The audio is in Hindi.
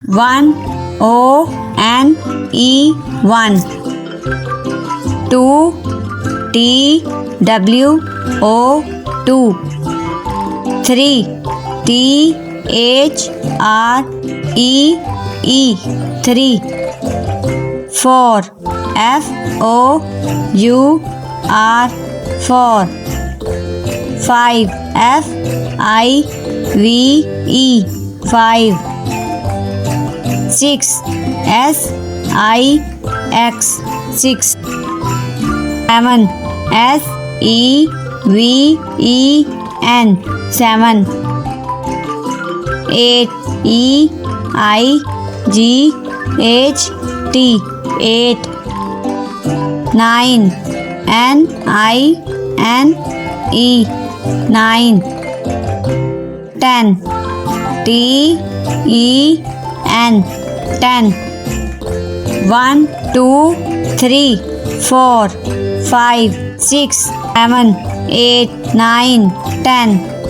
1 O N E 1. 2 T W O 2. 3 T H R E E 3. 4 F O U R 4. 5 F I V E 5. 6 S I X 6. 7 S E V E N 7. 8 E I G H T 8. 9 N I N E 9. 10 T E N 10. 1 2 3 4 5 6 7 8 9 10.